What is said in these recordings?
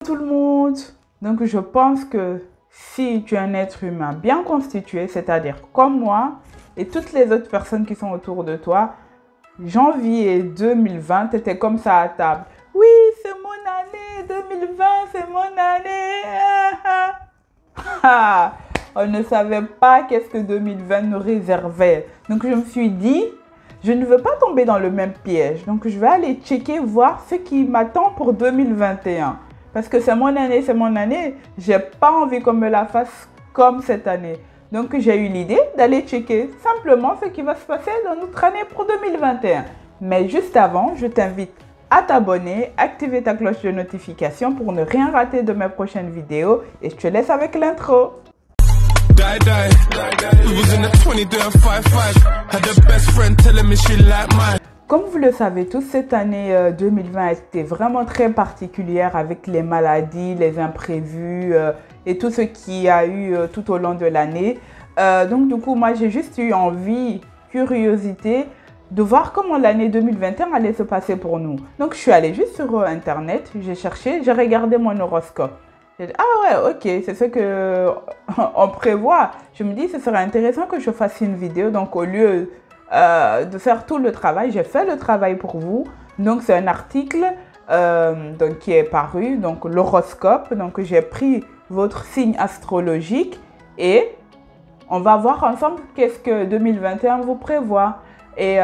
Tout le monde. Donc je pense que si tu es un être humain bien constitué, c'est-à-dire comme moi et toutes les autres personnes qui sont autour de toi, janvier 2020, tu étais comme ça à table. Oui, c'est mon année 2020, c'est mon année. On ne savait pas qu'est-ce que 2020 nous réservait. Donc je me suis dit, je ne veux pas tomber dans le même piège. Donc je vais aller checker, voir ce qui m'attend pour 2021. Parce que c'est mon année, c'est mon année. J'ai pas envie qu'on me la fasse comme cette année. Donc j'ai eu l'idée d'aller checker simplement ce qui va se passer dans notre année pour 2021. Mais juste avant, je t'invite à t'abonner, activer ta cloche de notification pour ne rien rater de mes prochaines vidéos. Et je te laisse avec l'intro. Comme vous le savez tous, cette année 2020 a été vraiment très particulière avec les maladies, les imprévus et tout ce qu'il y a eu tout au long de l'année. Donc du coup, moi j'ai juste eu envie, curiosité de voir comment l'année 2021 allait se passer pour nous. Donc je suis allée juste sur internet, j'ai cherché, j'ai regardé mon horoscope. J'ai dit, ah ouais, ok, c'est ce que on prévoit. Je me dis, ce serait intéressant que je fasse une vidéo. Donc, au lieu de faire tout le travail, j'ai fait le travail pour vous. Donc, c'est un article donc, qui est paru, donc l'horoscope. Donc, j'ai pris votre signe astrologique et on va voir ensemble qu'est-ce que 2021 vous prévoit et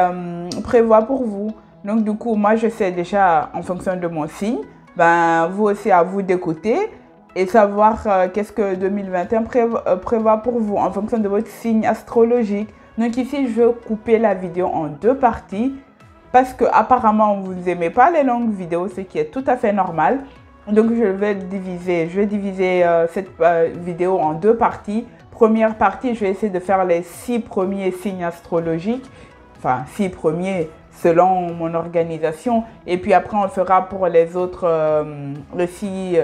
prévoit pour vous. Donc, du coup, moi, je sais déjà en fonction de mon signe. Ben, vous aussi, à vous d'écouter et savoir qu'est-ce que 2021 prévoit pour vous en fonction de votre signe astrologique. Donc ici, je vais couper la vidéo en deux parties parce que apparemment vous n'aimez pas les longues vidéos, ce qui est tout à fait normal. Donc je vais diviser cette vidéo en deux parties. Première partie, je vais essayer de faire les 6 premiers signes astrologiques, enfin 6 premiers selon mon organisation. Et puis après, on fera pour les autres, les 6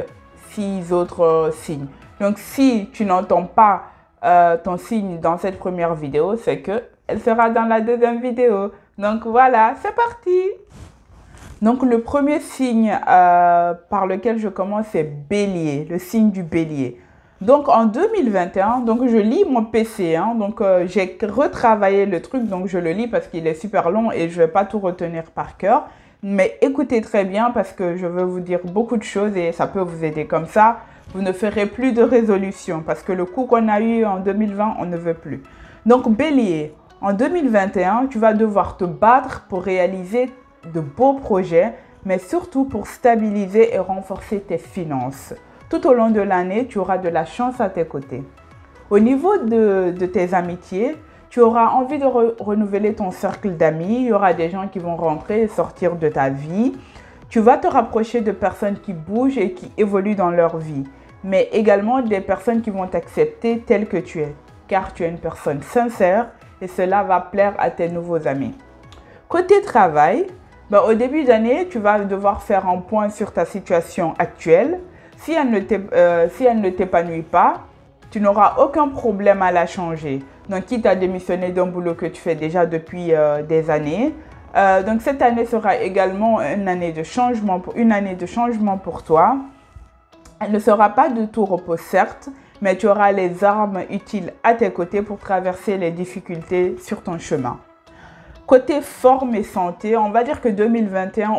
autres signes. Donc si tu n'entends pas ton signe dans cette première vidéo, c'est que elle sera dans la deuxième vidéo. Donc voilà, c'est parti. Donc le premier signe par lequel je commence, c'est Bélier, le signe du Bélier. Donc en 2021, donc je lis mon PC, hein, donc j'ai retravaillé le truc, donc je le lis parce qu'il est super long et je ne vais pas tout retenir par cœur. Mais écoutez très bien parce que je veux vous dire beaucoup de choses et ça peut vous aider comme ça. Vous ne ferez plus de résolution parce que le coup qu'on a eu en 2020, on ne veut plus. Donc Bélier, en 2021, tu vas devoir te battre pour réaliser de beaux projets, mais surtout pour stabiliser et renforcer tes finances. Tout au long de l'année, tu auras de la chance à tes côtés. Au niveau de tes amitiés, tu auras envie de renouveler ton cercle d'amis. Il y aura des gens qui vont rentrer et sortir de ta vie. Tu vas te rapprocher de personnes qui bougent et qui évoluent dans leur vie. Mais également des personnes qui vont t'accepter tel que tu es. Car tu es une personne sincère et cela va plaire à tes nouveaux amis. Côté travail, au début d'année, tu vas devoir faire un point sur ta situation actuelle. Si elle ne t'épanouit pas, tu n'auras aucun problème à la changer. Donc, quitte à démissionner d'un boulot que tu fais déjà depuis des années. Donc, cette année sera également une année de changement pour toi. Elle ne sera pas de tout repos, certes, mais tu auras les armes utiles à tes côtés pour traverser les difficultés sur ton chemin. Côté forme et santé, on va dire que 2021,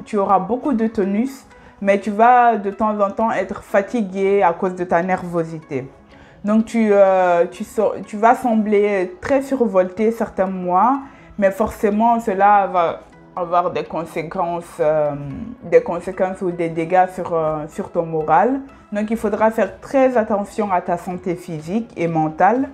tu auras beaucoup de tonus, mais tu vas de temps en temps être fatigué à cause de ta nervosité. Donc, tu vas sembler très survolté certains mois, mais forcément, cela va avoir des conséquences ou des dégâts sur ton moral. Donc, il faudra faire très attention à ta santé physique et mentale.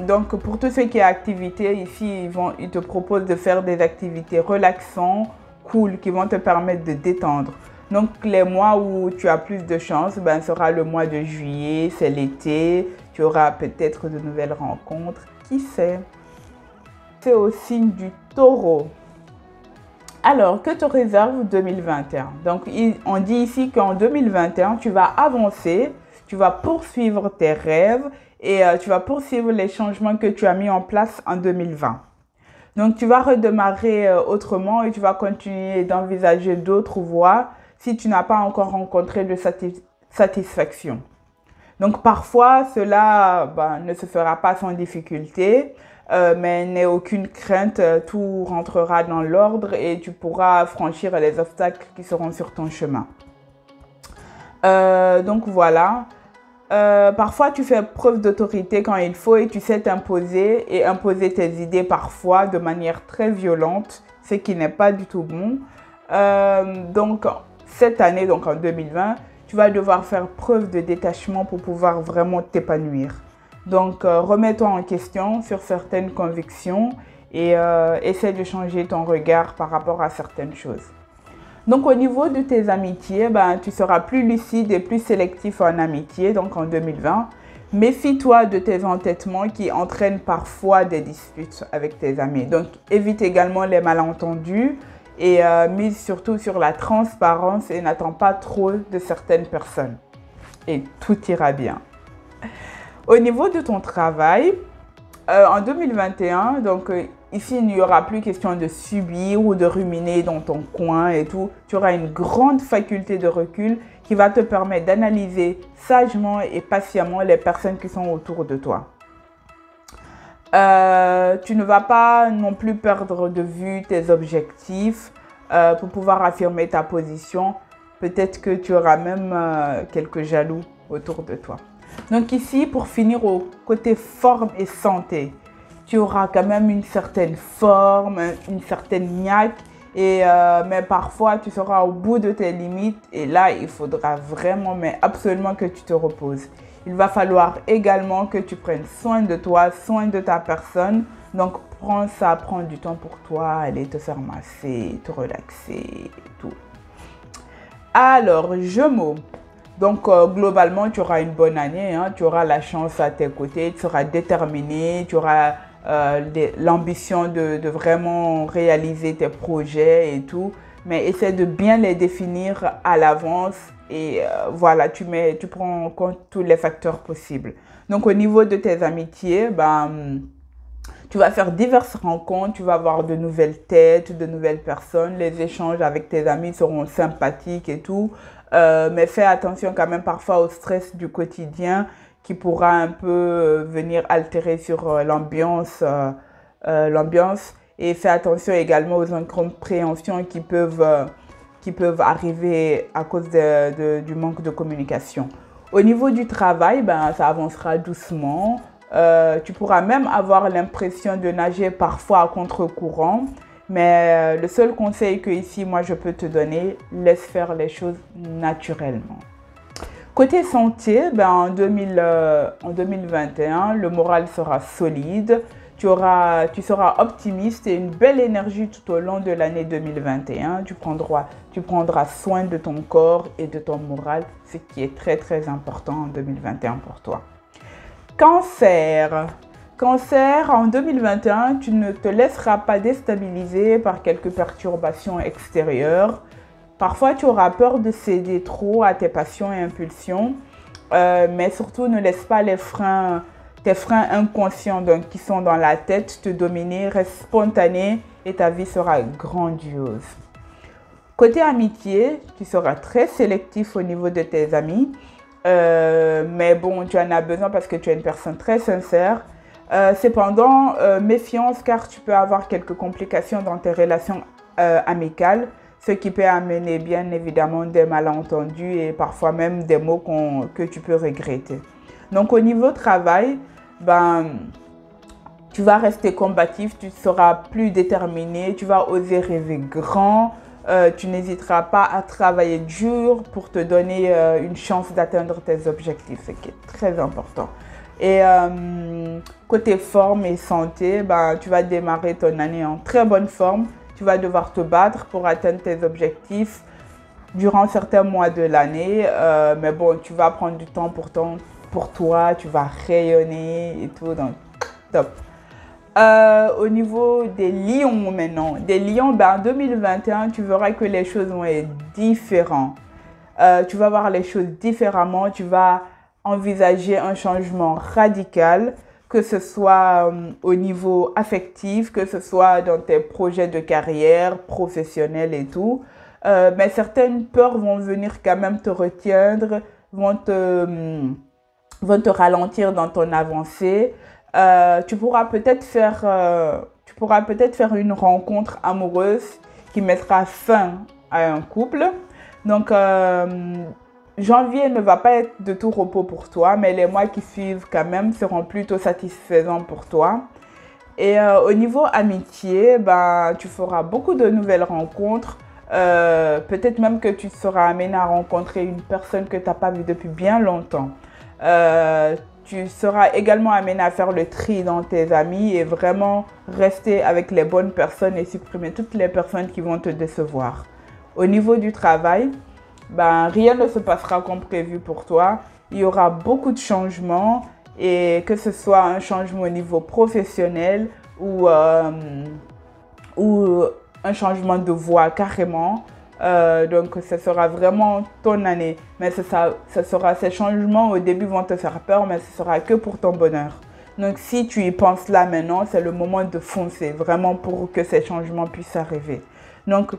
Donc, pour tout ce qui est activité, ici, ils te proposent de faire des activités relaxantes, cool, qui vont te permettre de détendre. Donc, les mois où tu as plus de chance, sera le mois de juillet, c'est l'été. Tu auras peut-être de nouvelles rencontres, qui sait. C'est au signe du Taureau. Alors, que te réserve 2021? Donc, on dit ici qu'en 2021, tu vas avancer, tu vas poursuivre tes rêves et tu vas poursuivre les changements que tu as mis en place en 2020. Donc, tu vas redémarrer autrement et tu vas continuer d'envisager d'autres voies si tu n'as pas encore rencontré de satisfaction. Donc parfois, cela ne se fera pas sans difficulté, mais n'aie aucune crainte, tout rentrera dans l'ordre et tu pourras franchir les obstacles qui seront sur ton chemin. Donc voilà. Parfois, tu fais preuve d'autorité quand il faut et tu sais t'imposer et imposer tes idées parfois de manière très violente, ce qui n'est pas du tout bon. Donc, cette année, donc en 2020, tu vas devoir faire preuve de détachement pour pouvoir vraiment t'épanouir. Donc, remets-toi en question sur certaines convictions et essaie de changer ton regard par rapport à certaines choses. Donc, au niveau de tes amitiés, tu seras plus lucide et plus sélectif en amitié, donc en 2020. Méfie-toi de tes entêtements qui entraînent parfois des disputes avec tes amis. Donc, évite également les malentendus et mise surtout sur la transparence et n'attends pas trop de certaines personnes. Et tout ira bien. Au niveau de ton travail, en 2021, donc ici, il n'y aura plus question de subir ou de ruminer dans ton coin et tout. Tu auras une grande faculté de recul qui va te permettre d'analyser sagement et patiemment les personnes qui sont autour de toi. Tu ne vas pas non plus perdre de vue tes objectifs pour pouvoir affirmer ta position. Peut-être que tu auras même quelques jaloux autour de toi. Donc ici, pour finir au côté forme et santé, tu auras quand même une certaine forme, une certaine niaque, mais parfois tu seras au bout de tes limites et là, il faudra vraiment, mais absolument que tu te reposes. Il va falloir également que tu prennes soin de toi, soin de ta personne. Donc, prends du temps pour toi, aller te faire masser, te relaxer et tout. Alors, Gémeaux. Donc, globalement, tu auras une bonne année, hein. Tu auras la chance à tes côtés, tu seras déterminé, tu auras l'ambition de vraiment réaliser tes projets et tout. Mais essaie de bien les définir à l'avance et voilà, tu prends en compte tous les facteurs possibles. Donc, au niveau de tes amitiés, tu vas faire diverses rencontres, tu vas avoir de nouvelles têtes, de nouvelles personnes. Les échanges avec tes amis seront sympathiques et tout. Mais fais attention quand même parfois au stress du quotidien qui pourra un peu venir altérer sur l'ambiance. Et fais attention également aux incompréhensions qui peuvent arriver à cause du manque de communication. Au niveau du travail, ça avancera doucement. Tu pourras même avoir l'impression de nager parfois à contre-courant. Mais le seul conseil que ici, moi, je peux te donner, laisse faire les choses naturellement. Côté santé, en 2021, le moral sera solide. Tu seras optimiste et une belle énergie tout au long de l'année 2021. Tu prendras soin de ton corps et de ton moral, ce qui est très, très important en 2021 pour toi. Cancer. Cancer, en 2021, tu ne te laisseras pas déstabiliser par quelques perturbations extérieures. Parfois, tu auras peur de céder trop à tes passions et impulsions, mais surtout, ne laisse pas tes freins inconscients qui sont dans la tête te dominer. Reste spontané et ta vie sera grandiose. Côté amitié, tu seras très sélectif au niveau de tes amis, mais bon, tu en as besoin parce que tu es une personne très sincère. Cependant, méfiance car tu peux avoir quelques complications dans tes relations amicales, ce qui peut amener bien évidemment des malentendus et parfois même des mots que tu peux regretter. Donc au niveau travail, tu vas rester combatif, tu seras plus déterminé, tu vas oser rêver grand, tu n'hésiteras pas à travailler dur pour te donner une chance d'atteindre tes objectifs, ce qui est très important. Et côté forme et santé, tu vas démarrer ton année en très bonne forme. Tu vas devoir te battre pour atteindre tes objectifs durant certains mois de l'année. Mais bon, tu vas prendre du temps pour toi, tu vas rayonner et tout. Donc, top. Au niveau des lions maintenant. Des lions, en 2021, tu verras que les choses vont être différentes. Tu vas voir les choses différemment. Tu vas envisager un changement radical, que ce soit au niveau affectif, que ce soit dans tes projets de carrière, professionnels et tout. mais certaines peurs vont venir quand même te retiendre, vont te ralentir dans ton avancée. Tu pourras peut-être faire une rencontre amoureuse qui mettra fin à un couple. Donc, janvier ne va pas être de tout repos pour toi, mais les mois qui suivent quand même seront plutôt satisfaisants pour toi. Et au niveau amitié, ben, tu feras beaucoup de nouvelles rencontres. Peut-être même que tu seras amené à rencontrer une personne que tu n'as pas vue depuis bien longtemps. Tu seras également amené à faire le tri dans tes amis et vraiment rester avec les bonnes personnes et supprimer toutes les personnes qui vont te décevoir. Au niveau du travail, ben, rien ne se passera comme prévu pour toi. Il y aura beaucoup de changements et que ce soit un changement au niveau professionnel ou un changement de voie carrément. Donc, ce sera vraiment ton année. Mais ces changements au début vont te faire peur, mais ce sera que pour ton bonheur. Donc, si tu y penses là maintenant, c'est le moment de foncer, vraiment pour que ces changements puissent arriver. Donc,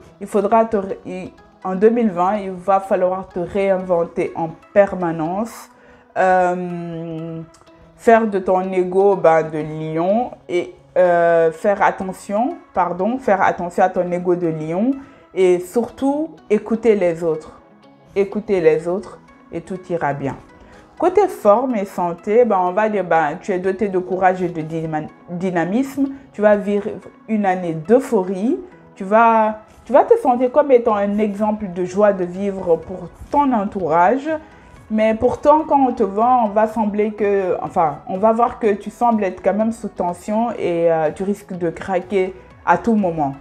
en 2020, il va falloir te réinventer en permanence, faire de ton ego de lion et faire attention à ton ego de lion et surtout écouter les autres. Écouter les autres et tout ira bien. Côté forme et santé, on va dire tu es doté de courage et de dynamisme. Tu vas vivre une année d'euphorie. Tu vas te sentir comme étant un exemple de joie de vivre pour ton entourage. Mais pourtant, quand on te voit, on va voir que tu sembles être quand même sous tension et tu risques de craquer à tout moment.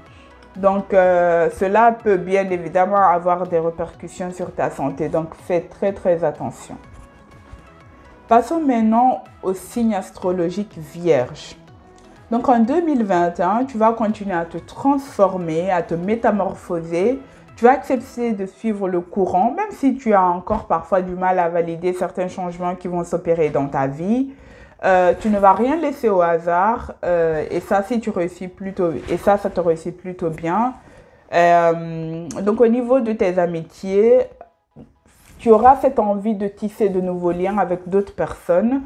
Donc, cela peut bien évidemment avoir des répercussions sur ta santé. Donc, fais très très attention. Passons maintenant au signe astrologique Vierge. Donc, en 2021, tu vas continuer à te transformer, à te métamorphoser. Tu vas accepter de suivre le courant, même si tu as encore parfois du mal à valider certains changements qui vont s'opérer dans ta vie. Tu ne vas rien laisser au hasard et ça, ça te réussit plutôt bien. Donc, au niveau de tes amitiés, tu auras cette envie de tisser de nouveaux liens avec d'autres personnes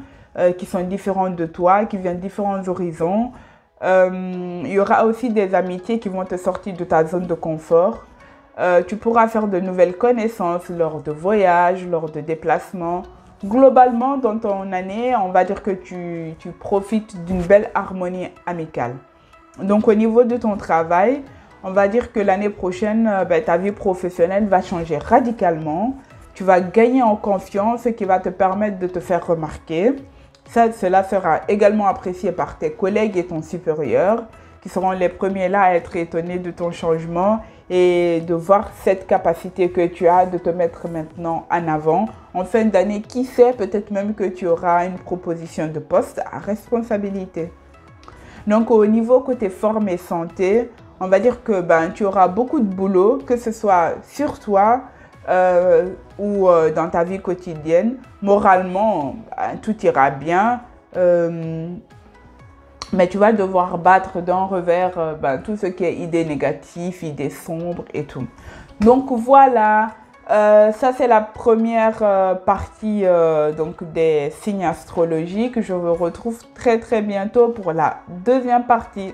qui sont différentes de toi, qui viennent de différents horizons. Il y aura aussi des amitiés qui vont te sortir de ta zone de confort. Tu pourras faire de nouvelles connaissances lors de voyages, lors de déplacements. Globalement, dans ton année, on va dire que tu profites d'une belle harmonie amicale. Donc, au niveau de ton travail, on va dire que l'année prochaine, ta vie professionnelle va changer radicalement. Tu vas gagner en confiance, ce qui va te permettre de te faire remarquer. Cela sera également apprécié par tes collègues et ton supérieur, qui seront les premiers là à être étonnés de ton changement et de voir cette capacité que tu as de te mettre maintenant en avant. En fin d'année, qui sait, peut-être même que tu auras une proposition de poste à responsabilité. Donc, au niveau côté forme et santé, on va dire que tu auras beaucoup de boulot, que ce soit sur toi ou dans ta vie quotidienne. Moralement, tout ira bien. Mais tu vas devoir battre d'un revers tout ce qui est idées négatives, idées sombres et tout. Donc voilà, ça c'est la première partie donc des signes astrologiques. Je vous retrouve très très bientôt pour la deuxième partie.